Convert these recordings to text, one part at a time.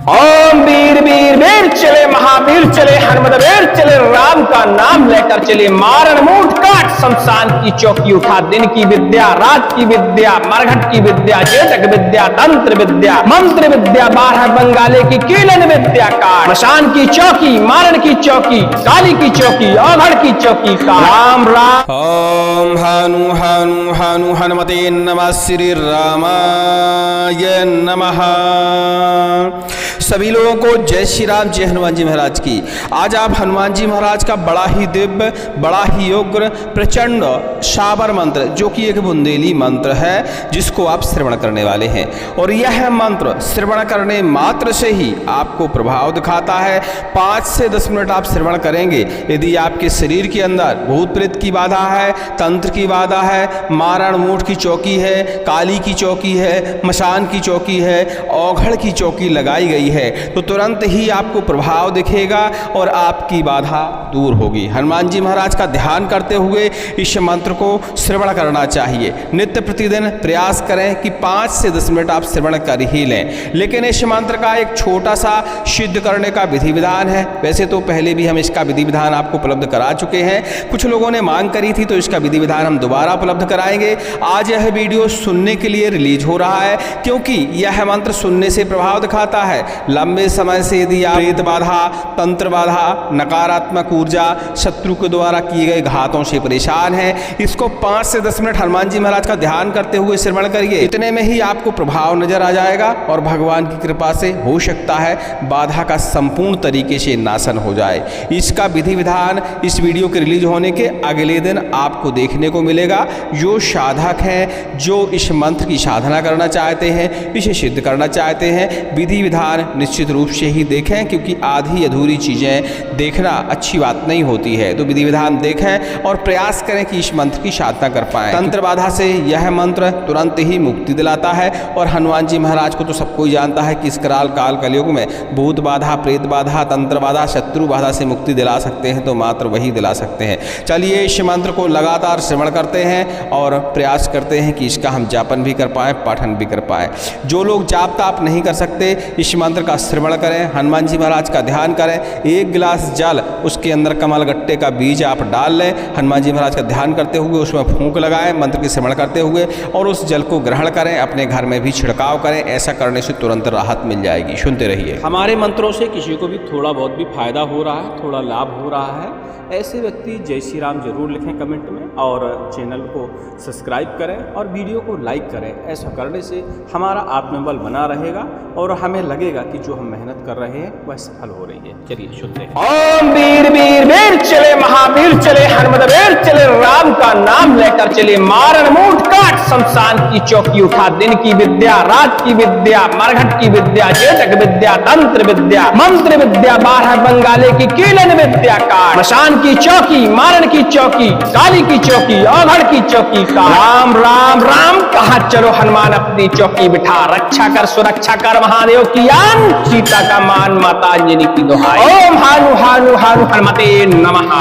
ओम वीर वीर वीर चले महावीर चले हनुमत वीर चले राम का नाम लेकर चले मारण मूठ काट शमशान की चौकी उठा। दिन की विद्या रात की विद्या मरघट की विद्या जेठक विद्या तंत्र विद्या मंत्र विद्या 12 बंगाले की कीलन विद्या काट। शमशान की चौकी मारण की चौकी काली की चौकी औघड़ की चौकी का राम राम। ओम हनु हनु हनु हनुमते नमः श्री रामाय नमः। सभी लोगों को जय श्री राम, जय हनुमान जी महाराज की। आज आप हनुमान जी महाराज का बड़ा ही दिव्य बड़ा ही उग्र प्रचंड शाबर मंत्र, जो कि एक बुंदेली मंत्र है, जिसको आप श्रवण करने वाले हैं। और यह मंत्र श्रवण करने मात्र से ही आपको प्रभाव दिखाता है। 5 से 10 मिनट आप श्रवण करेंगे। यदि आपके शरीर के अंदर भूत प्रेत की बाधा है, तंत्र की बाधा है, मारण मूठ की चौकी है, काली की चौकी है, मशान की चौकी है, औघड़ की चौकी लगाई गई है, तो तुरंत ही आपको प्रभाव दिखेगा और आपकी बाधा दूर होगी। हनुमान जी महाराज का ध्यान करते हुए इस मंत्र को श्रवण करना चाहिए। नित्य प्रतिदिन प्रयास करें कि 5 से 10 मिनट आप श्रवण कर ही लें। लेकिन इस मंत्र का एक छोटा सा सिद्ध करने का विधि विधान है। वैसे तो पहले भी हम इसका विधि विधान आपको उपलब्ध करा चुके हैं, कुछ लोगों ने मांग करी थी, तो इसका विधि विधान हम दोबारा उपलब्ध कराएंगे। आज यह वीडियो सुनने के लिए रिलीज हो रहा है, क्योंकि यह मंत्र सुनने से प्रभाव दिखाता है। लंबे समय से यदि आप प्रेत बाधा, तंत्र बाधा, नकारात्मक ऊर्जा, शत्रु के द्वारा किए गए घातों से परेशान हैं, इसको 5 से 10 मिनट हनुमान जी महाराज का ध्यान करते हुए श्रवण करिए। इतने में ही आपको प्रभाव नजर आ जाएगा और भगवान की कृपा से हो सकता है बाधा का संपूर्ण तरीके से नाशन हो जाए। इसका विधि विधान इस वीडियो के रिलीज होने के अगले दिन आपको देखने को मिलेगा। जो साधक हैं, जो इस मंत्र की साधना करना चाहते हैं, इसे सिद्ध करना चाहते हैं, विधि विधान निश्चित रूप से ही देखें, क्योंकि आधी अधूरी चीज़ें देखना अच्छी बात नहीं होती है। तो विधि विधान देखें और प्रयास करें कि इस मंत्र की साधना कर पाएं। तंत्र बाधा से यह मंत्र तुरंत ही मुक्ति दिलाता है। और हनुमान जी महाराज को तो सबको ही जानता है कि इस कराल काल कलयुग में भूत बाधा, प्रेत बाधा, तंत्र बाधा, शत्रु बाधा से मुक्ति दिला सकते हैं, तो मात्र वही दिला सकते हैं। चलिए इस मंत्र को लगातार श्रवण करते हैं और प्रयास करते हैं कि इसका हम जापन भी कर पाएँ, पाठन भी कर पाएँ। जो लोग जाप ताप नहीं कर सकते, इस मंत्र का श्रवण करें, हनुमान जी महाराज का ध्यान करें। 1 गिलास जल, उसके अंदर कमल गट्टे का बीज आप डाल लें, हनुमान जी महाराज का ध्यान करते हुए उसमें फूंक लगाएं, मंत्र के श्रवण करते हुए, और उस जल को ग्रहण करें, अपने घर में भी छिड़काव करें। ऐसा करने से तुरंत राहत मिल जाएगी। सुनते रहिए। हमारे मंत्रों से किसी को भी थोड़ा बहुत भी फायदा हो रहा है, थोड़ा लाभ हो रहा है, ऐसे व्यक्ति जय श्री राम जरूर लिखें कमेंट में, और चैनल को सब्सक्राइब करें और वीडियो को लाइक करें। ऐसा करने से हमारा आत्मबल बना रहेगा और हमें लगेगा कि जो हम मेहनत कर रहे हैं वह सफल हो रही है। चलिए सुनते हैं। ओम वीर वीर वीर चले महावीर चले हनुमत वीर चले राम का नाम लेकर चले मारण मूठ काट शमशान की चौकी उठा। दिन की विद्या रात की विद्या मरघट की विद्या जेठक विद्या तंत्र विद्या मंत्र विद्या 12 बंगाले की कीलन विद्या काट। शमशान की चौकी मारण की चौकी काली की चौकी औघड़ की चौकी का राम राम राम। कहा चलो हनुमान अपनी चौकी बिठा, रक्षा कर सुरक्षा कर महादेव की आन, सीता का मान माता अंजनी की दुहाई। ओम हानु हानु हानु हनुमते नमः।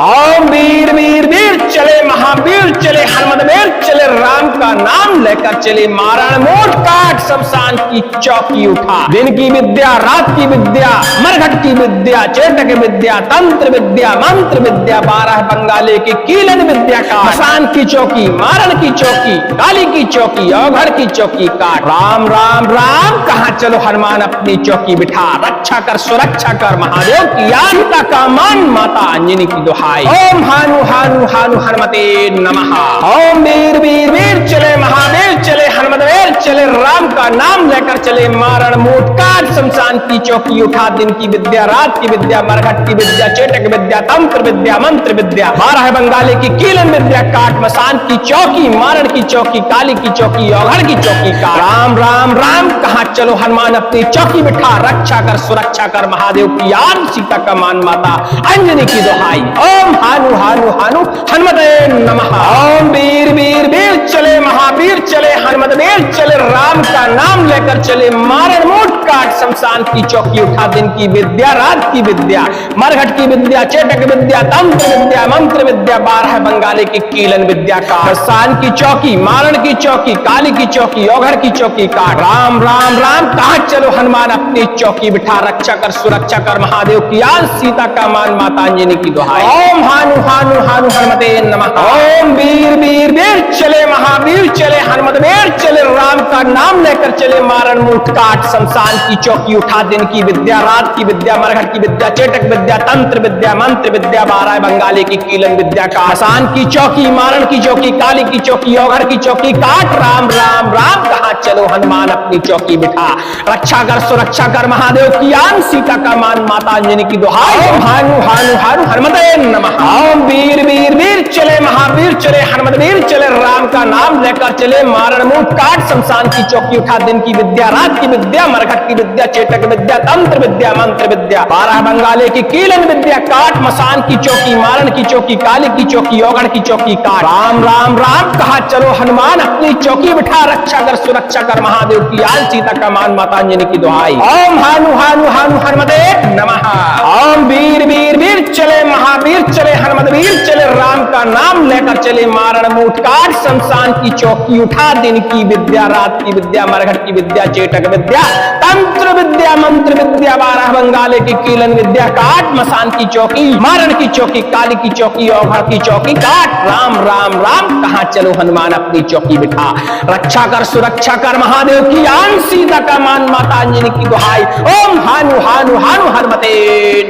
ओम वीर वीर वीर चले महावीर चले हनुमत वीर चले राम का नाम लेकर चले मारण मूठ काट शमशान की चौकी उठा। दिन की विद्या रात की विद्या मरघट की विद्या चेटक विद्या तंत्र विद्या मंत्र विद्या 12 बंगाले की कीलन विद्या का। शमशान की चौकी मारण की चौकी काली की चौकी औघड़ की चौकी काट। राम राम राम। कहा चलो हनुमान अपनी चौकी बिठा, रक्षा कर सुरक्षा कर महादेव की आन, सीता का मान माता अंजनी की दुहाई। ओम हानु हानु हानु हनुमते नमः। ओम वीर वीर वीर चले महावीर चले हनुमत वीर चले राम का नाम लेकर चले मारण मूठ काट शमशान की चौकी उठा। दिन की विद्या रात की विद्या मरघट की विद्या चेटक विद्या तंत्र विद्या मंत्र विद्या 12 बंगाले की कीलन विद्या काट। मसान की चौकी मारण की चौकी काली की चौकी औघड़ की चौकी का राम राम राम। कहा चलो हनुमान अपनी चौकी बिठा, रक्षा कर सुरक्षा कर महादेव की आन, सीता का मान माता अंजनी की दुहाई। ओम हानु हानु हानु हनुमते नमः। ओम वीर वीर वीर चले महावीर चले हनुमत वीर चले राम का नाम लेकर चले मारण मूठ काट शमशान की चौकी उठा दिन की विद्या रात की विद्या मरघट की विद्या चेटक विद्या तंत्र विद्या मंत्र विद्या 12 बंगाली की कीलन विद्या का शमशान की चौकी मारण की चौकी काली की चौकी ओघड़ की चौकी का राम राम राम कहा चलो हनुमान अपनी चौकी बिठा रक्षा कर सुरक्षा कर महादेव की आन सीता का मान माता अंजनी की दुहाई ओम हानु हानु हानु हनुमते नमः ओम वीर वीर वीर चले महावीर चले हनुमत वीर चले राम का नाम लेकर चले मारण मुठ काट शमशान की चौकी उठा दिन की विद्या रात की विद्या मरघट की विद्या चेटक विद्या तंत्र विद्या मंत्र विद्या 12 बंगाली की कीलन विद्या का शमशान की चौकी मारण की चौकी काली की चौकी ओघड़ की चौकी काट राम राम राम कहा चलो हनुमान अपनी चौकी बिठा रक्षा कर सुरक्षा कर महादेव की आन सीता का मान माता अंजनी की दुहाई ओम हानु हानु हानु हनुमते नमः ओम वीर वीर वीर चले महावीर चले हनुमत वीर चले राम का नाम लेकर चले मारण मुठ काट शमशान की चौकी उठा दिन की विद्या रात की विद्या मरघट की विद्या चेटक विद्या तंत्र विद्या मंत्र विद्या 12 बंगाली की कीलन विद्या काट मसान की चौकी मारण की चौकी काली की चौकी ओघड़ की चौकी काट राम राम राम कहा चलो हनुमान अपनी चौकी बिठा रक्षा कर सुरक्षा कर महादेव की आन सीता का मान माता अंजनी की दुहाई ओम हानु हानु हानु हनुमते नमः ओम वीर वीर वीर चले महावीर चले हनुमत वीर चले राम का नाम लेकर चले मारण मुठ काट शमशान की चौकी उठा दिन की विद्या रात की विद्या मरघट की विद्या चेटक विद्या तंत्र विद्या मंत्र विद्या 12 बंगाली की कीलन विद्या काट मसान की चौकी मारण की चौकी काली की चौकी ओघड़ की चौकी काट राम राम राम कहा चलो हनुमान अपनी चौकी बिठा रक्षा कर सुरक्षा कर महादेव की आन सीता का मान माता अंजनी की दुहाई ओम हानु हानु हानु हनुमते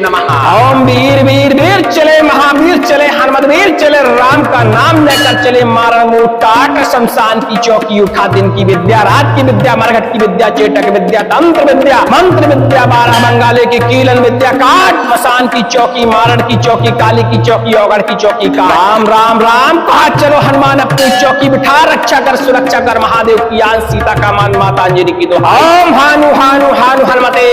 नमः ओम वीर वीर वीर चले महावीर चले हनुमत वीर चले राम का नाम लेकर चले मारण मुठ काट शमशान की चौकी उठा दिन की विद्या रात की विद्या मरघट की विद्या चेटक विद्या तंत्र विद्या मंत्र विद्या 12 बंगाली की कीलन विद्या काट मसान की चौकी मारण की चौकी काली की चौकी ओघड़ की चौकी का राम राम राम कहा चलो हनुमान अपनी चौकी बिठा रक्षा कर सुरक्षा कर महादेव की आन सीता का मान माता अंजनी की दुहाई ओम हानु हानु हानु हनुमते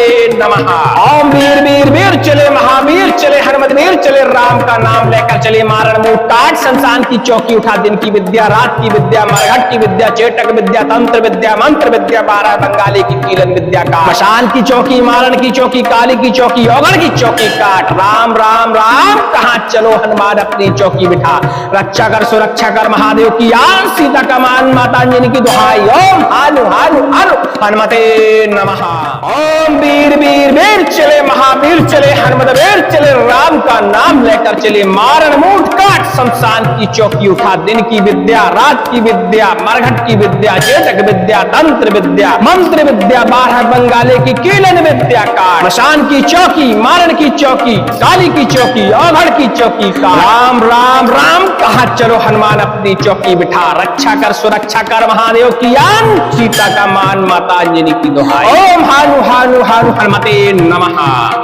नमः ओम वीर वीर वीर चले महावीर चले हनुमत वीर चले राम का नाम लेकर चले मारण मुठ काट शमशान की चौकी उठा दिन की विद्या रात की विद्या मरघट की विद्या चेटक विद्या तंत्र विद्या मंत्र विद्या 12 बंगाली की कीलन विद्या का मशान की चौकी मारण की चौकी काली की चौकी ओघड़ की चौकी काट राम राम राम कहा चलो हनुमान अपनी चौकी बिठा रक्षा कर सुरक्षा कर महादेव की आन सीता का मान माता अंजनी की दुहाई ओम हानु हानु हानु हनुमते नमः ओम वीर वीर वीर चले महावीर चले हनुमत वीर चले राम का नाम लेकर चले मारण मुठ काट शमशान की चौकी उठा दिन की विद्या रात की विद्या मरघट की विद्या चेटक विद्या तंत्र विद्या मंत्र विद्या 12 बंगाली की कीलन विद्या काट मशान की चौकी मारण की चौकी काली की चौकी ओघड़ की चौकी का राम राम राम कहा चलो हनुमान अपनी चौकी बिठा रक्षा कर सुरक्षा कर महादेव की आन सीता का मान माता अंजनी की दुहाई ओम हानु हानु हानु हनुमते नमः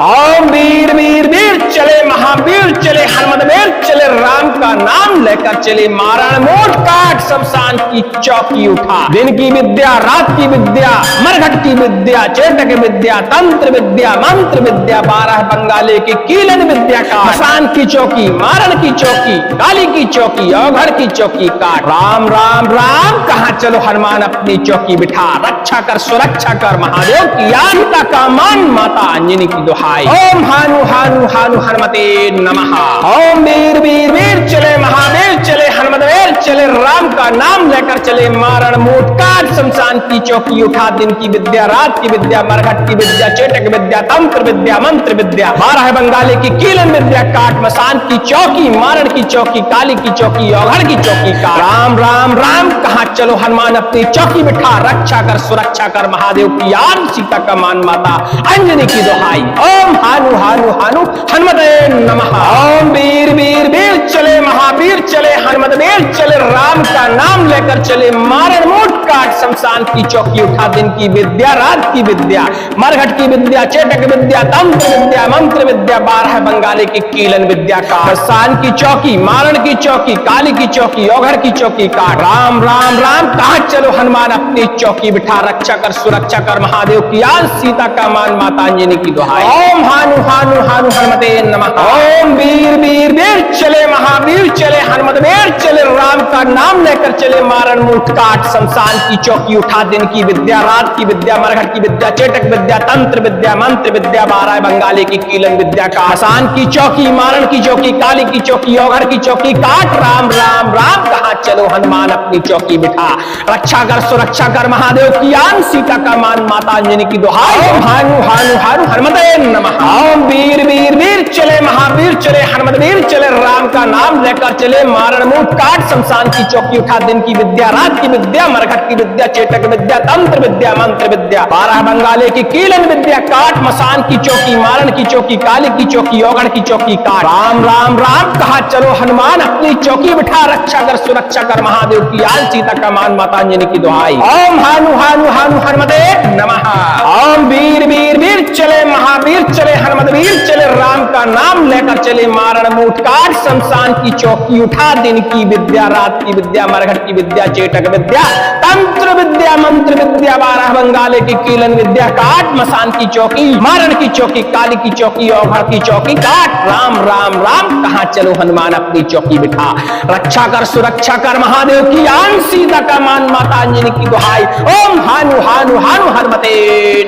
ओम वीर वीर वीर चले महावीर चले हनुमत वीर चले राम का नाम लेकर चले मारण मुठ काट शमशान की चौकी उठा दिन की विद्या रात की विद्या मरघट की विद्या चेटक विद्या तंत्र विद्या मंत्र विद्या 12 बंगाली की कीलन विद्या का मसान की चौकी मारण की चौकी काली की चौकी ओघड़ की चौकी काट राम राम राम कहा चलो हनुमान अपनी चौकी बिठा रक्षा कर सुरक्षा कर महादेव की सीता का मान माता अंजनी की दुहाई ओम हानु हानु हानु हनुमते नमः ओम वीर वीर वीर चले महावीर चले हनुमत वीर चले राम का नाम लेकर चले मारण मुठ काट शमशान की चौकी उठा दिन की विद्या रात की विद्या मरघट की विद्या चेटक विद्या तंत्र विद्या मंत्र विद्या 12 बंगाली की कीलन विद्या काट मसान की चौकी मारण की चौकी काली की चौकी ओघड़ की चौकी का राम राम राम कहा चलो हनुमान अपनी चौकी बिठा रक्षा कर सुरक्षा कर महादेव की आन सीता का मान माता अंजनी की दुहाई ओम हानु हानु हानु हनुमते नमः ओम वीर वीर वीर चले महावीर चले हनुमत वीर चले राम का नाम लेकर चले मारण मुठ काट शमशान की चौकी उठा दिन की विद्या रात की विद्या मरघट की विद्या चेटक विद्या तंत्र विद्या मंत्र विद्या 12 बंगाली की कीलन विद्या का मसान की चौकी मारण की चौकी काली की चौकी ओघड़ की चौकी का राम राम राम कहा चलो हनुमान अपनी चौकी बिठा रक्षा कर सुरक्षा कर महादेव की आन सीता का मान माता अंजनी की दुहाई ओम हानु हानु हानु हनुमते नमः ओम वीर वीर वीर चले महावीर चले हनुमत वीर चले राम का नाम लेकर चले मारण मुठ काट शमशान की चौकी उठा दिन की विद्या रात की विद्या मरघट की विद्या चेटक विद्या तंत्र विद्या मंत्र विद्या बारह बंगाली की कीलन विद्या का आसान की चौकी मारण की चौकी काली की चौकी औघड़ की चौकी काट राम राम राम कहाँ चलो हनुमान अपनी चौकी बिठा रक्षा कर सुरक्षा कर महादेव की आन सीता का मान माता अंजनी की दुहाई हानु हानु हानु हनुमते नमः ओम वीर वीर वीर चले महावीर चले हनुमत वीर चले राम का नाम लेकर चले मारण मुंह काट शमशान की चौकी उठा दिन की विद्या रात की विद्या मरघट की विद्या चेटक विद्या तंत्र विद्या मंत्र विद्या बारह बंगाले की कीलन विद्या काट मसान की चौकी मारण की चौकी काली की चौकी औघड़ की चौकी काट राम राम राम कहा चलो हनुमान अपनी चौकी बिठा रक्षा कर सुरक्षा कर महादेव की आल सीता का मान माता अंजनी की दुहाई ओम हानु हानु हानु हनुमते नमः ओम वीर वीर वीर चले महावीर चले हनुमत वीर चले राम का नाम लेकर चले मारण मुठ काट शमशान की चौकी उठा दिन की विद्या रात की विद्या मरघट की विद्या चेटक विद्या तंत्र विद्या मंत्र विद्या बारह बंगाले की कीलन विद्या काट मसान की चौकी मारण की चौकी काली की चौकी औघड़ की चौकी काट राम राम राम कहाँ चलो हनुमान अपनी चौकी बिठा रक्षा कर सुरक्षा कर महादेव की आन सीता का मान माता अंजनी की दुहाई ओम हानु हानु हानु हनुमते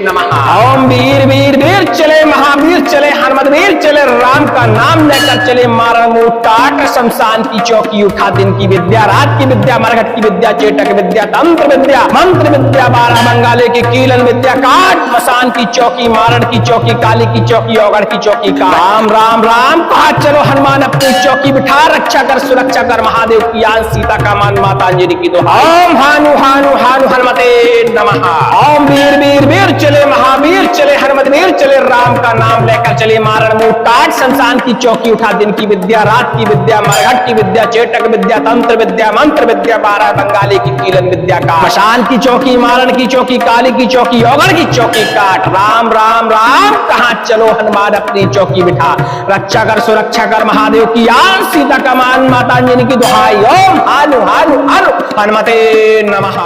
नमः ओम वीर वीर वीर चले महावीर चले हनुमत वीर चले राम का नाम लेकर चले मारण मुंह काट शमशान की चौकी उठा दिन की विद्या रात की विद्या मरघट की विद्या चेटक विद्या तंत्र विद्या मंत्र विद्या बारह बंगाले की कीलन विद्या काट मसान की चौकी मारण की चौकी काली की चौकी औघड़ की चौकी का राम राम राम कहा चलो हनुमान अपनी चौकी बिठा रक्षा कर सुरक्षा कर महादेव की आन सीता का मान माता अंजनी की दुहाई ओम हानु हानु हानु हनुमते नमः ओम वीर वीर वीर चले महावीर चले हनुमत वीर चले राम का नाम लेकर चले मारण मुंह काट शमशान की चौकी उठा दिन की विद्या रात की विद्या मरघट की विद्या चेटक विद्या तंत्र विद्या मंत्र विद्या बारह बंगाली की कीलन विद्या का मशान की चौकी मारण की चौकी काली की चौकी औघड़ की चौकी काट राम राम राम कहाँ चलो हनुमान अपनी चौकी बिठा रक्षा कर सुरक्षा कर महादेव की आन सीता का मान माता अंजनी की दुहाई ओम हानु हानु हानु हनुमते नमः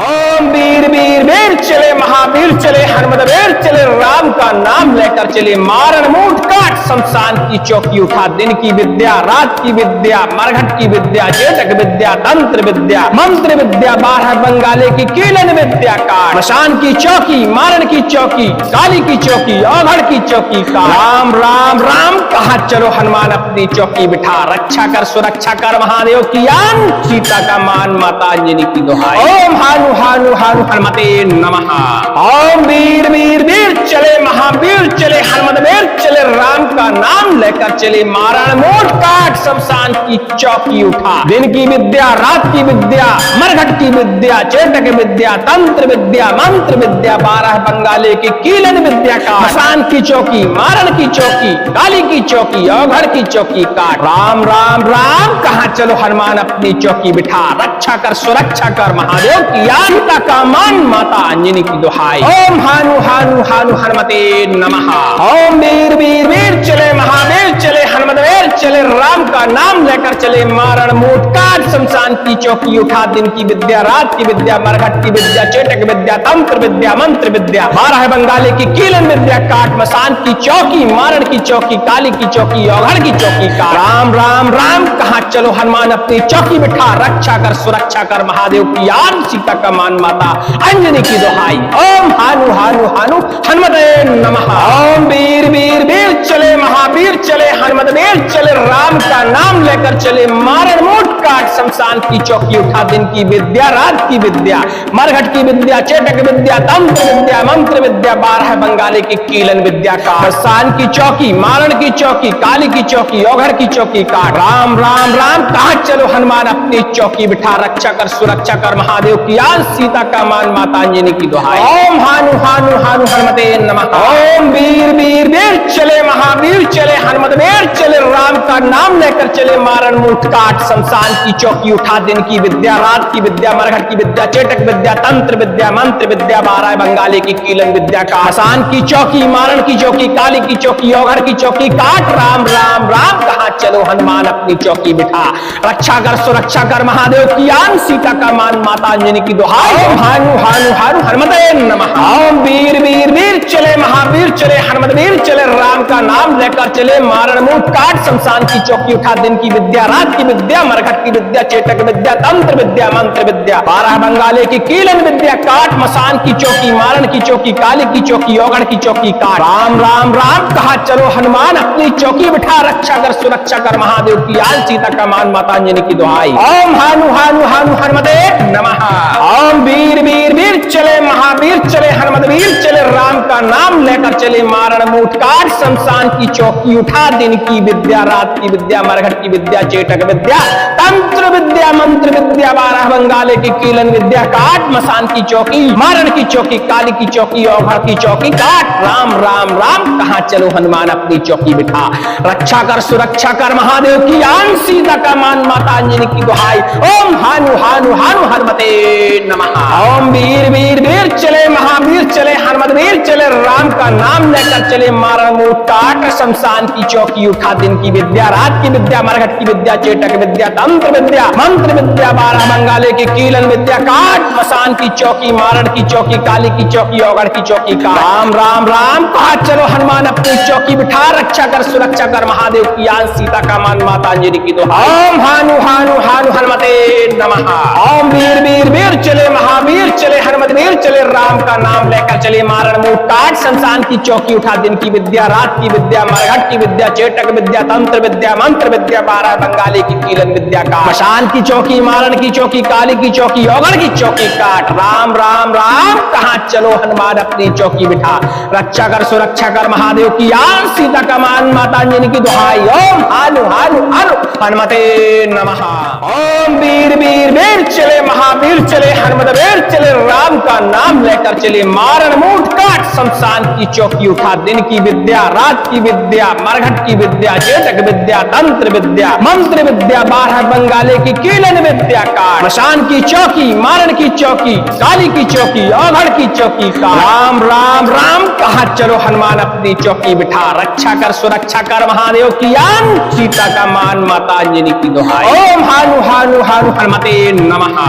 ओम वीर वीर वीर चले महावीर चले हनुमत वीर चले राम का नाम लेकर चले मारण मुंह काट शमशान की चौकी उठा दिन की विद्या रात की विद्या मरघट की विद्या चेटक विद्या तंत्र विद्या मंत्र विद्या बारह बंगाले की कीलन विद्या काट मशान की चौकी मारण की चौकी काली की चौकी औघड़ की चौकी का राम राम राम कहा चलो हनुमान अपनी चौकी बिठा रक्षा कर सुरक्षा कर महादेव की आन सीता का मान माता अंजनी की दुहाई ओम हानु हानु हानु हनुमते नमः ओम वीर वीर वीर चले महावीर चले हनुमत वीर चले राम का नाम लेकर चले मारण मोट काट शमशान की चौकी उठा दिन की विद्या रात की विद्या मरघट की विद्या चेटक विद्या तंत्र विद्या मंत्र विद्या बारह बंगाले की कीलन विद्या का मसान की चौकी मारण की चौकी काली की चौकी औघड़ की चौकी काट राम राम राम कहाँ चलो हनुमान अपनी चौकी बिठा रक्षा कर सुरक्षा कर महादेव की सीता का मान माता अंजनी की दुहाई ओम हानु हानु हानु हनुमते नमः ओम वीर वीर वीर चले महावीर चले हनुमत वीर चले राम का नाम लेकर चले मारण मुंह काट शमशान की चौकी उठा दिन की विद्या रात की विद्या मरघट की विद्या चेटक विद्या तंत्र विद्या मंत्र विद्या बारह बंगाले की कीलन विद्या काट मसान की चौकी मारण की चौकी काली की चौकी औघड़ की चौकी का राम राम राम कहाँ चलो हनुमान अपनी चौकी बिठा रक्षा कर सुरक्षा कर महादेव की आन सीता का मान माता अंजनी की दुहाई ओम हानु हानु हानु हनुमते नमः ओम वीर वीर वीर चले महावीर चले हनुमत वीर चले राम का नाम लेकर चले मारण मुंह काट शमशान की चौकी उठा दिन की विद्या रात की विद्या मरघट की विद्या चेटक विद्या तंत्र विद्या मंत्र विद्या बारह बंगाली की कीलन विद्या का मसान की चौकी मारण की चौकी काली की चौकी औघड़ की चौकी काट राम राम राम कहाँ चलो हनुमान अपनी चौकी बिठा रक्षा कर सुरक्षा कर महादेव की आन सीता का मान माता अंजनी की दुहाई ओम हानु हानु हानु हनुमते नमः ओम वीर वीर वीर चले महावीर चले हनुमत वीर चले राम का नाम लेकर चले मारण मुंह काट शमशान की चौकी उठा दिन की विद्या रात की विद्या मरघट की विद्या चेटक विद्या तंत्र विद्या मंत्र विद्या बारह बंगाली की कीलन विद्या का मसान की चौकी मारण की चौकी काली की चौकी औघड़ की चौकी काट राम राम राम कहाँ चलो हनुमान अपनी चौकी बिठा रक्षा कर सुरक्षा कर महादेव की आन सीता का मान माता अंजनी की दुहाई हानु हानु हानु हनुमते नमः ओम वीर वीर वीर चले महावीर चले हनुमत वीर चले राम का नाम लेकर चले मारण मूठ काट शमशान की चौकी उठा दिन की विद्या रात की विद्या मरघट की विद्या चेटक विद्या तंत्र विद्या मंत्र विद्या 12 बंगाले की कीलन विद्या काट मसान की चौकी मारण की चौकी काली की चौकी ओगढ़ की चौकी काट राम राम राम कहा चलो हनुमान अपनी चौकी बिठा रक्षा कर सुरक्षा कर महादेव की आन सीता का मान माता अंजनी की दुहाई ओम हानु हानु हानु हनुमते नमः ओम वीर वीर वीर चले महावीर चले हनुमत वीर चले राम का नाम लेकर चले मारण मूठ काट शमशान की चौकी उठा दिन की विद्या रात की विद्या मरघट की विद्या चेटक विद्या तंत्र विद्या मंत्र विद्या 12 बंगाले की कीलन विद्या काट मसान की चौकी मारण की चौकी काली की चौकी ओघड़ की चौकी काट राम राम राम कहां चलो हनुमान अपनी चौकी बिठा रक्षा कर सुरक्षा कर महादेव की आन सीता का मान माता अंजनी की दुहाई ओम हानु हानु हानु हनुमते नमः ओम वीर वीर वीर चले महावीर चले हनुमत वीर चले राम का नाम लेकर चले मारण मूठ काट शमशान की चौकी उठा दिन की विद्या रात की विद्या मरघट की विद्या चेटक विद्या तंत्र विद्या मंत्र विद्या 12 बंगाले की कीलन विद्या काट मसान की चौकी मारण की चौकी काली की चौकी ओगढ़ की चौकी का राम राम राम कहा चलो हनुमान अपनी चौकी बिठा रक्षा कर सुरक्षा कर महादेव की आन सीता का मान माता अंजनी की दुहाई ओम हानु हानु हानु हनुमते नमः ओम वीर वीर वीर चले महावीर चले हनुमत वीर चले राम का नाम लेकर चले मारण मूठ काट शमशान की चौकी उठा दिन की विद्या रात की विद्या मरघट की विद्या चेटक विद्या तंत्र विद्या मंत्र विद्या 12 बंगाली की कीलन विद्या का मशान की चौकी मारण की चौकी काली की चौकी ओगढ़ की चौकी काट राम राम राम कहां चलो हनुमान अपनी चौकी बिठा रक्षा कर सुरक्षा कर महादेव की आन सीता का मान माता अंजनी की दुहाई ओम हानु हानु हानु हनुमते नमः ओम वीर वीर वीर चले महावीर चले हनुमत वीर चले राम का नाम लेकर चले मारण मूठ काट शमशान की चौकी उठा दिन की विद्या रात की विद्या मरघट की विद्या चेटक विद्या तंत्र विद्या मंत्र विद्या 12 बंगाले की कीलन विद्या काट मशान की चौकी मारण की चौकी काली की चौकी ओघड़ की चौकी का राम राम राम कहा चलो हनुमान अपनी चौकी बिठा रक्षा कर सुरक्षा कर महादेव की आन सीता का मान माता अंजनी की दुहाई ओम हानु हानु हानु हनुमते नमः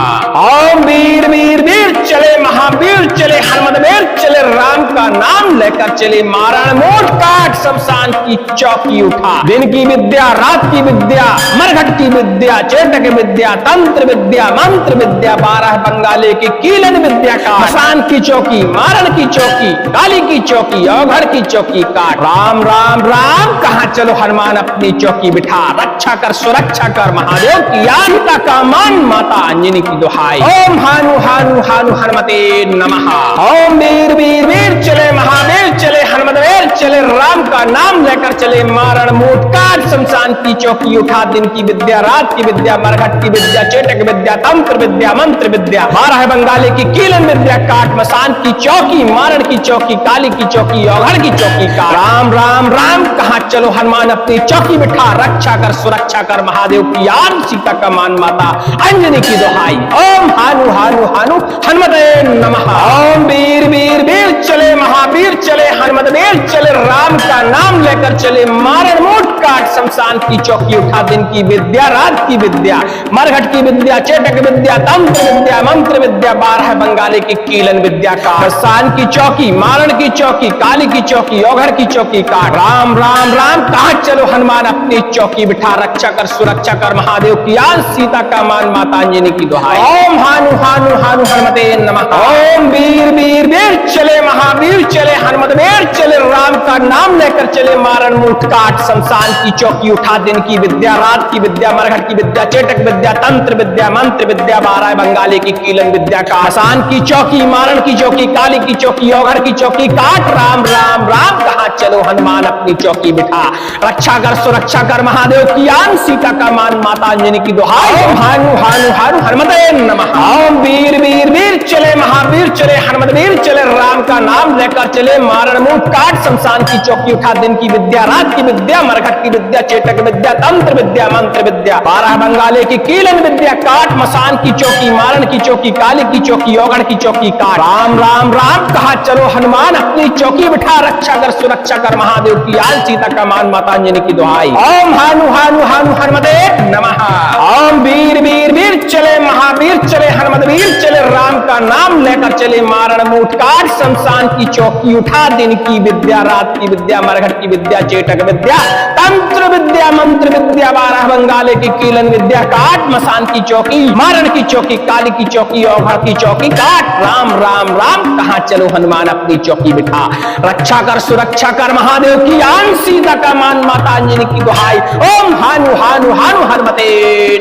ओम वीर वीर वीर चले महावीर चले हनुमत वीर चले राम का नाम लेकर चले मारण मूठ काट शमशान की चौकी उठा दिन की विद्या रात की विद्या मरघट की विद्या चेटक विद्या तंत्र विद्या मंत्र विद्या 12 बंगाले की कीलन विद्या का मसान की चौकी मारण की चौकी काली की चौकी ओघड़ की चौकी काट राम राम राम कहां चलो हनुमान अपनी चौकी बिठा रक्षा कर सुरक्षा कर महादेव की सीता का मान माता अंजनी की दुहाई ओम हानु हानु हानु हनुमते नमः ओम वीर वीर वीर चले महावीर चले हनुमत वीर चले राम का नाम लेकर चले मारण मूठ काट शमशान की चौकी उठा दिन की विद्या रात की विद्या मरघट की विद्या चेटक विद्या तंत्र विद्या मंत्र विद्या 12 बंगाले की कीलन विद्या काट मसान की चौकी मारण की चौकी काली की चौकी ओघड़ की चौकी का राम राम राम कहां चलो हनुमान अपनी चौकी बिठा रक्षा कर सुरक्षा कर महादेव की आन सीता का मान माता अंजनी की दुहाई ओम हानु हानु हानु हनुमते नमः ओम वीर वीर वीर चले महावीर चले हनुमत वीर चले राम का नाम लेकर चले मारण मूठ काट शमशान की चौकी उठा दिन की विद्या रात की विद्या मरघट की विद्या चेटक विद्या तंत्र विद्या मंत्र विद्या 12 बंगाले की कीलन विद्या का मसान की चौकी मारण की चौकी काली की चौकी ओघड़ की चौकी का राम राम राम कहा चलो हनुमान अपनी चौकी बिठा रक्षा कर सुरक्षा कर महादेव की आन सीता का मान माता अंजनी की दुहाई ओम हानु हानु हानु हनुमते नमः ओम वीर वीर वीर चले महावीर चले हनुमत वीर चले राम का नाम लेकर चले मारण मूठ काट शमशान की चौकी उठा दिन की विद्या रात की विद्या मरघट की विद्या चेटक विद्या तंत्र विद्या मंत्र विद्या 12 बंगाले की कीलन विद्या का मसान की चौकी मारण की चौकी काली की चौकी ओघड़ की चौकी काट राम राम राम कहा चलो हनुमान अपनी चौकी बिठा रक्षा कर सुरक्षा कर महादेव की आन सीता का मान माता अंजनी की दुहाई ओम हानु हानु हानु हनुमते नमः ओम वीर वीर वीर चले महावीर चले हनुमत वीर चले राम का नाम लेकर चले मारण मूठ काट शमशान की चौकी उठा दिन की विद्या रात की विद्या मरघट की विद्या चेटक विद्या तंत्र विद्या मंत्र विद्या 12 बंगाले की कीलन विद्या काट मसान की चौकी मारण की चौकी काली की चौकी ओघड़ की चौकी काट राम राम राम कहा चलो हनुमान अपनी चौकी बिठा रक्षा कर सुरक्षा कर महादेव की आन सीता का मान माता अंजनी की दुहाई। ओम हानु हानु हानु हनुमते नमः। ओम वीर वीर वीर चले महावीर चले हनुमत वीर चले राम का नाम लेकर चले मारण मूठ काट शमशान की चौकी उठा दिन की विद्या रात की विद्या मरघट की विद्या चेटक विद्या तंत्र विद्या मंत्र विद्या 12 बंगाले की कीलन विद्या काट मसान की चौकी मारण की चौकी काली की चौकी औघड़ की चौकी काट राम राम राम कहां चलो हनुमान अपनी चौकी बिठा रक्षा कर सुरक्षा कर महादेव की आन सीता का मान माता अंजनी की दुहाई। ओम हानु हानु हानु हनुमते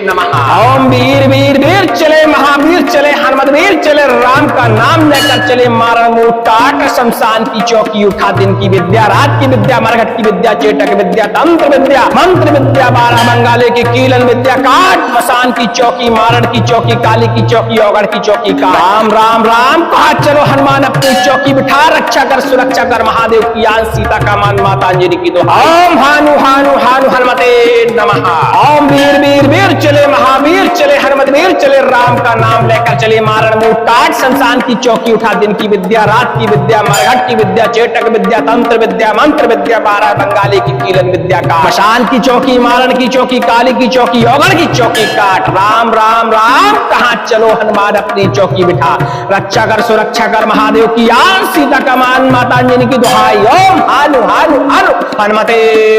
नमः। ओम वीर वीर वीर चले महावीर चले हनुमत वीर चले राम का नाम लेकर चले मारण मूठ काट शमशान की चौकी उठा दिन की विद्या रात की विद्या मरघट की विद्या चेटक विद्या तंत्र विद्या मंत्र विद्या 12 बंगाले की कीलन विद्या काट मसान की चौकी मारण की चौकी काली की चौकी औगड़ की चौकी का राम राम राम कहा चलो हनुमान अपनी चौकी बिठा रक्षा कर सुरक्षा कर महादेव की आन सीता का मान माता अंजनी की दुहाई। ओम हानु हानु हानु हनुमते नमः। ओम वीर वीर वीर चले महावीर चले हनुमत वीर चले राम का नाम लेकर चले मारण मूठ काट शमशान की चौकी उठा दिन की विद्या रात की विद्या मरघट की विद्या चेटक विद्या तंत्र विद्या मंत्र विद्या 12 बंगाली की कीलन विद्या का मशान की चौकी मारण की चौकी काली की चौकी औगड़ की चौकी काट राम राम राम कहां चलो हनुमान अपनी चौकी बिठा रक्षा कर सुरक्षा कर महादेव की आन सीता का मान माता अंजनी की दुहाई। ओम हानु हानु हानु हनुमते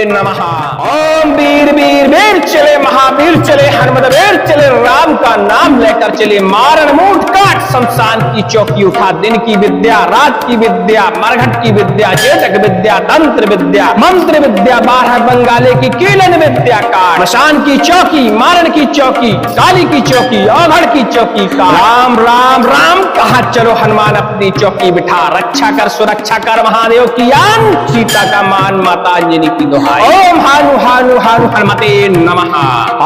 नमः। ओम वीर वीर वीर चले महावीर चले हनुमत वीर चले राम का नाम लेकर चले मारण मूठ काट शमशान की चौकी उठा दिन की विद्या रात की विद्या मरघट की विद्या चेटक विद्या तंत्र विद्या मंत्र विद्या 12 बंगाले की कीलन विद्या काट मशान की चौकी मारण की चौकी काली की चौकी औघड़ की चौकी का राम राम राम कहा चलो हनुमान अपनी चौकी बिठा रक्षा कर सुरक्षा कर महादेव की आन सीता का मान माता अंजनी की दुहाई। ओम हानु हानु हानु हनुमते नमः।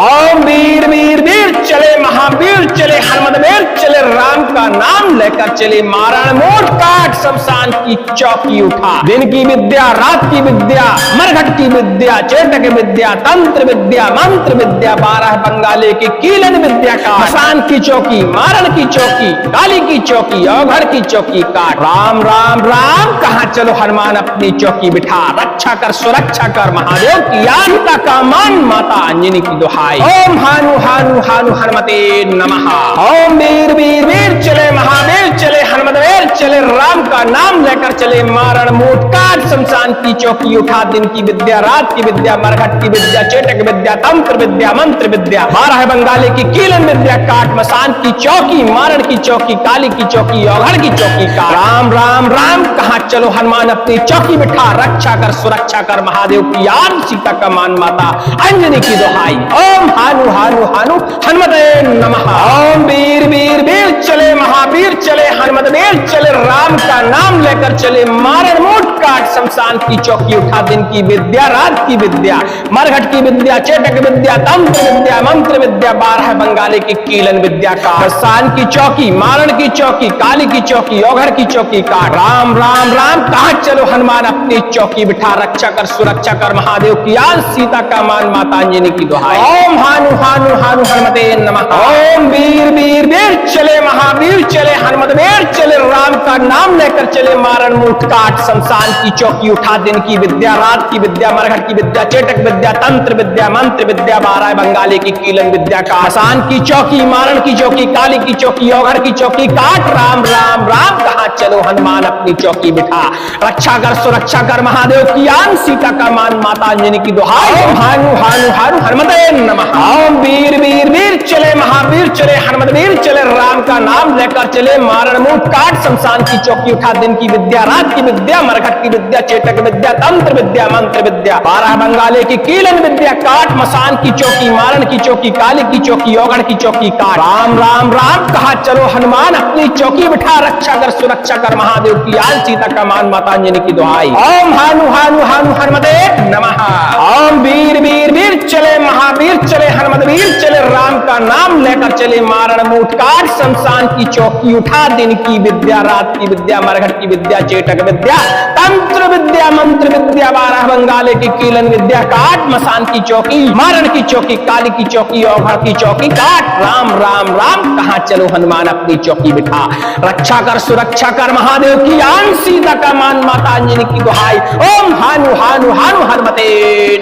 ओम वीर वीर वीर चले महावीर चले हनुमत वीर चले राम का नाम लेकर चले मारण मूठ काट शमशान की चौकी उठा दिन की विद्या रात की विद्या मरघट की विद्या चेटक विद्या तंत्र विद्या मंत्र विद्या 12 बंगाले की कीलन विद्या का मसान की चौकी मारण की चौकी काली की चौकी औघड़ की चौकी काट राम राम राम कहां चलो हनुमान अपनी चौकी बिठा रक्षा कर सुरक्षा कर महादेव की आनता का मान माता अंजनी की दुहाई। ओम हानु हानु हानु हनुमते नमः। ओम वीर वीर वीर चले महावीर चले हनुमत वीर चले राम का नाम लेकर चले मारण मूठ काट शमशान की चौकी उठा दिन की विद्या रात की विद्या मरघट की विद्या चेटक विद्या तंत्र विद्या मंत्र विद्या 12 बंगाले की कीलन विद्या काट मसान की चौकी मारण की चौकी काली की चौकी औघड़ की चौकी का राम राम राम कहां चलो हनुमान अपनी चौकी बिठा रक्षा कर सुरक्षा कर महादेव की आन सीता का मान माता अंजनी की दुहाई। ओम हानु हानु हानु हनुमते नमः। ओम वीर वीर वीर चले महावीर चले हनुमत वीर चले राम का नाम लेकर चले मारण मूठ काट शमशान की चौकी उठा दिन की विद्या रात की विद्या मरघट की विद्या चेटक विद्या तंत्र विद्या मंत्र विद्या 12 बंगाले की कीलन विद्या का मसान की चौकी मारण की चौकी काली की चौकी औघड़ की चौकी का राम राम राम कहां चलो हनुमान अपनी चौकी बिठा रक्षा कर सुरक्षा कर महादेव की आन सीता का मान माता अंजनी की दुहाई। ओम हानु हानु हानु हनुमते नमः। ओम वीर वीर वीर चले महावीर चले हनुमत वीर चले राम का नाम लेकर चले मारण मूठ काट शमशान की चौकी उठा दिन की विद्या रात की विद्या मरघट की विद्या चेटक विद्या तंत्र विद्या मंत्र विद्या 12 बंगाले की कीलन विद्या का मसान की चौकी मारण की चौकी काली की चौकी औघड़ की चौकी काट राम राम राम कहां चलो हनुमान अपनी चौकी बिठा रक्षा कर सुरक्षा कर महादेव की आन सीता का मान माता अंजनी की दुहाई। ओम हानु हानु हानु हनुमते नमः। ओम वीर वीर वीर चले महावीर चले हनुमत वीर चले राम का नाम लेकर चले मारण मूठ काट शमशान की चौकी उठा दिन की विद्या रात की विद्या मरघट की विद्या चेटक विद्या तंत्र विद्या मंत्र विद्या 12 बंगाले की कीलन विद्या काट मसान की चौकी मारण की चौकी काली की चौकी औघड़ की चौकी काट राम राम राम कहा चलो हनुमान अपनी चौकी बिठा रक्षा कर सुरक्षा कर महादेव की आन सीता का मान माता अंजनी की दुहाई। ओम हानु हानु हानु हनुमते नमः। ओम वीर वीर वीर चले महावीर चले हनुमत वीर चले राम का का नाम लेकर चले मारण मूठ काट शमशान की चौकी उठा दिन की विद्या रात की विद्या मरघट की विद्या चेटक विद्या तंत्र विद्या मंत्र विद्या 12 बंगाले की कीलन विद्या काट मसान की चौकी मारण की चौकी काली की चौकी औघड़ की चौकी काट राम राम राम कहां चलो हनुमान अपनी चौकी बिठा रक्षा कर सुरक्षा कर महादेव की आन सीता का मान माता अंजनी की दुहाई ओम हानु हानु हानु हनुमते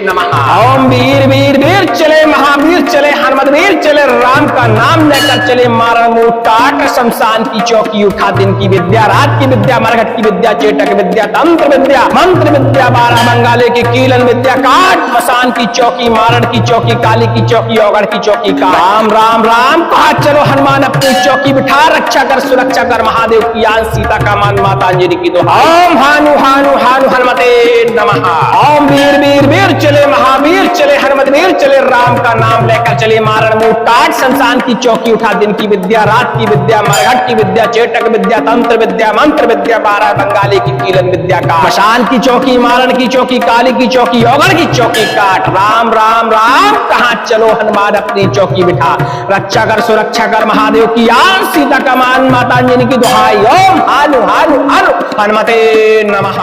नमः ओम वीर वीर वीर चले महावीर चले हनुमत वीर चले राम का नाम लेकर चले मारण मूठ काट शमशान की चौकी उठा दिन की विद्या रात की विद्या मरघट की विद्या चेटक विद्या तंत्र विद्या मंत्र विद्या 12 बंगाले की कीलन विद्या काट मसान की चौकी मारण की चौकी काली की चौकी औघड़ की चौकी का राम राम राम कहा चलो हनुमान अपनी चौकी बिठा रक्षा कर सुरक्षा कर महादेव की आन सीता का मान माता अंजनी की दुहाई ओम हानु हानु हानु हनुमते नमः ओम वीर वीर वीर चले महावीर चले हनुमत वीर चले राम का नाम लेकर चले मारण मूठ काट शमशान की चौकी उठा दिन की विद्या रात की विद्या मरघट की विद्या चेटक विद्या तंत्र विद्या मंत्र विद्या 12 बंगाली की कीलन विद्या का मशान की चौकी मारण की चौकी काली की चौकी औघड़ की चौकी काट राम राम राम कहां चलो हनुमान अपनी चौकी बिठा रक्षा कर सुरक्षा कर महादेव की आन सीता का मान माता अंजनी की दुहाई ओम हानु हानु हानु हनुमते नमः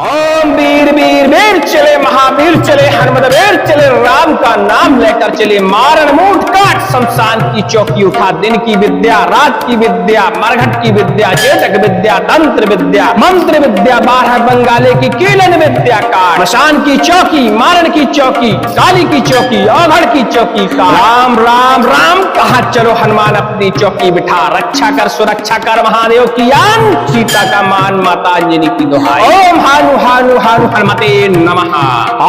ओम वीर वीर वीर चले महावीर चले हनुमत वीर चले राम का नाम लेकर चले मारण मूठ काट शमशान की चौकी उठा दिन की विद्या रात की विद्या मरघट की विद्या चेटक विद्या तंत्र विद्या मंत्र विद्या 12 बंगाले की कीलन विद्या काट मशान की चौकी मारण की चौकी काली की चौकी औघड़ की चौकी का राम राम राम कहा चलो हनुमान अपनी चौकी बिठा रक्षा कर सुरक्षा कर महादेव की आन सीता का मान माता अंजनी की दुहाई ओम हानु हानु हानु हनुमते नमः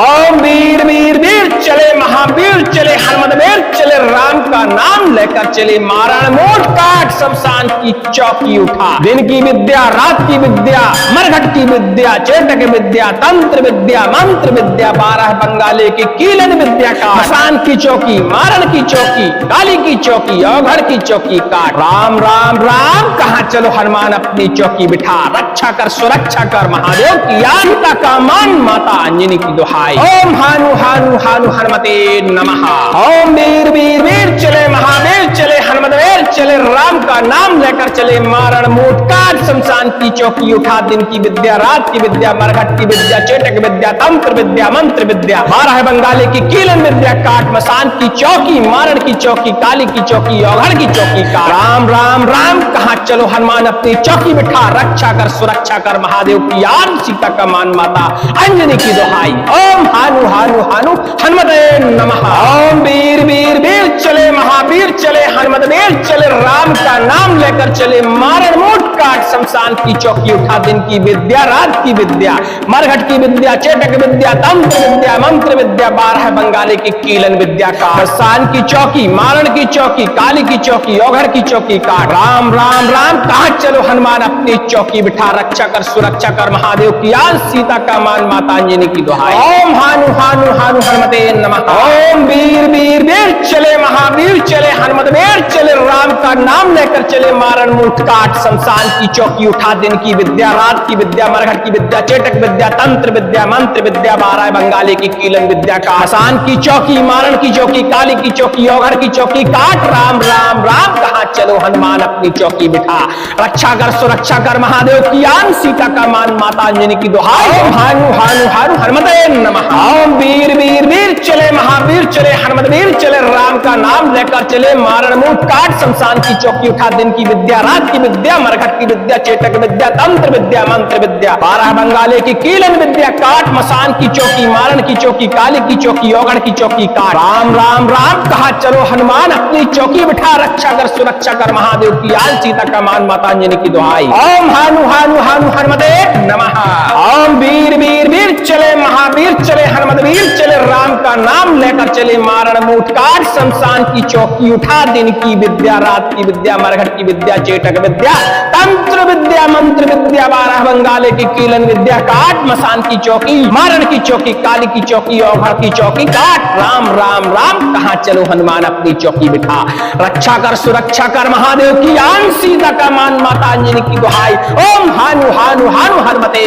ओम वीर वीर वीर चले महावीर चले हनुमत वीर चले राम का नाम लेकर चले मारण मूठ काट शमशान की चौकी उठा दिन की विद्या रात की विद्या मरघट की विद्या चेटक विद्या तंत्र विद्या मंत्र विद्या 12 बंगाले की कीलन विद्या का मसान की चौकी मारण की चौकी काली की चौकी औघड़ की चौकी काट राम राम राम कहां चलो हनुमान अपनी चौकी बिठा रक्षा कर सुरक्षा कर महादेव की सीता का मान माता अंजनी की दुहाई ओम हानु हानु हानु हनुमते नमः ओम वीर वीर वीर चले महावीर चले हनुमत वीर चले राम का नाम लेकर चले मारण मूठ काट शमशान की चौकी उठा दिन की विद्या रात की विद्या मरघट की विद्या चेटक विद्या तंत्र विद्या मंत्र विद्या 12 बंगाले की कीलन विद्या काट मसान की चौकी मारण की चौकी काली की चौकी औघड़ की चौकी का राम राम राम कहां चलो हनुमान अपनी चौकी बिठा रक्षा कर सुरक्षा कर महादेव की आन सीता का मान माता अंजनी की दुहाई ओम हानु हानु हानु हनुमते नमः ओम वीर वीर वीर चले महावीर चले हनुमत वीर चले राम का नाम लेकर चले मारण मूठ काट शमशान की चौकी उठा दिन की विद्या रात की विद्या मरघट की विद्या चेटक विद्या तंत्र विद्या मंत्र विद्या 12 बंगाले की कीलन विद्या का मसान की चौकी मारण की चौकी काली की चौकी औघड़ की चौकी का राम राम राम कहा चलो हनुमान अपनी चौकी बिठा रक्षा कर सुरक्षा कर महादेव की आन सीता का मान माता अंजनी की दुहाई ओम हानु हानु हानु हनुमते नमः ओम वीर वीर वीर चले महावीर चले हनुमत वीर चले राम का नाम लेकर चले मारण मूठ काट शमशान की चौकी उठा दिन की विद्या रात की विद्या मरघट की विद्या चेटक विद्या तंत्र विद्या मंत्र विद्या 12 बंगाले की कीलन विद्या का मसान की चौकी मारण की चौकी काली की चौकी औघड़ की चौकी काट राम राम राम कहा चलो हनुमान अपनी चौकी बिठा रक्षा कर सुरक्षा कर महादेव की आन सीता का मान माता अंजनी की दुहाई ओम हानु हानु हानु हनुमते नमः ओम वीर वीर वीर चले महावीर चले हनुमत वीर चले राम का नाम लेकर चले मारण मूठ काट शमशान की चौकी उठा दिन की विद्या रात की विद्या मरघट की विद्या चेटक विद्या तंत्र विद्या मंत्र विद्या 12 बंगाले की कीलन विद्या काट मसान की चौकी मारण की चौकी काली की चौकी औघड़ की चौकी काट राम राम राम कहा चलो हनुमान अपनी चौकी बिठा रक्षा कर सुरक्षा कर महादेव की आन सीता का मान माता अंजनी की दुहाई ओम हानु हानु हानु हनुमते नमः ओम वीर वीर वीर चले महावीर चले हनुमत वीर चले राम का नाम लेकर चले मारण मूठ काट शमशान की चौकी उठा दिन की विद्या रात की विद्या मरघट की विद्या चेटक विद्या तंत्र विद्या मंत्र विद्या 12 बंगाले की कीलन विद्या काट मसान की चौकी मारण की चौकी काली की चौकी औघड़ की चौकी काट राम राम राम कहा चलो हनुमान अपनी चौकी बिठा रक्षा कर सुरक्षा कर महादेव की आन सीता का मान माता अंजनी की दुहाई ओम हानु हानु हानु हनुमते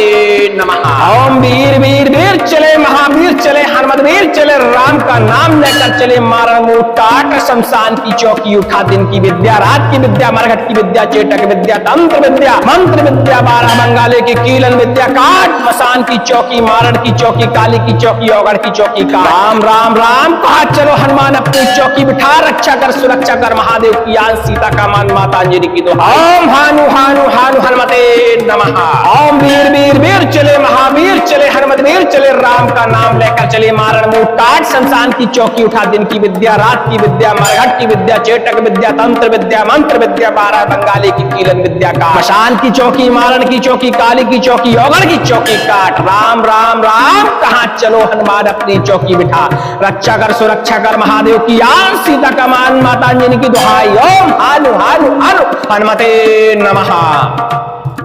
नमः ओम वीर वीर वीर चले महावीर चले हनुमत वीर चले राम राम का नाम लेकर चले मारण मूठ काट शमशान की चौकी उठा दिन की विद्या रात की विद्या मरघट की विद्या चेटक विद्या तंत्र विद्या मंत्र विद्या बारह बंगाले की कीलन विद्या काट मसान की चौकी मारण की चौकी काली की चौकी औगड़ की चौकी का राम राम राम कहा चलो हनुमान अपनी चौकी बिठा रक्षा कर सुरक्षा कर महादेव की आन सीता का मान माता अंजलि की दोहाई ओम हानु हानु हानु हनुमते नमः ओम वीर वीर वीर चले महावीर चले हनुमत वीर चले राम का नाम लेकर चले मारण मूठ काट शमशान की चौकी उठा दिन की विद्या रात की विद्या मरघट की विद्या चेटक विद्या तंत्र विद्या मंत्र विद्या बारह बंगाली की कीलन विद्या का मशान की चौकी मारण की चौकी काली की चौकी औगड़ की चौकी काट राम राम राम कहां चलो हनुमान अपनी चौकी बिठा रक्षा कर सुरक्षा कर महादेव की आन सीता का मान माता अंजलि की दुहाई ओम हानु हानु हानु हनुमते नमः।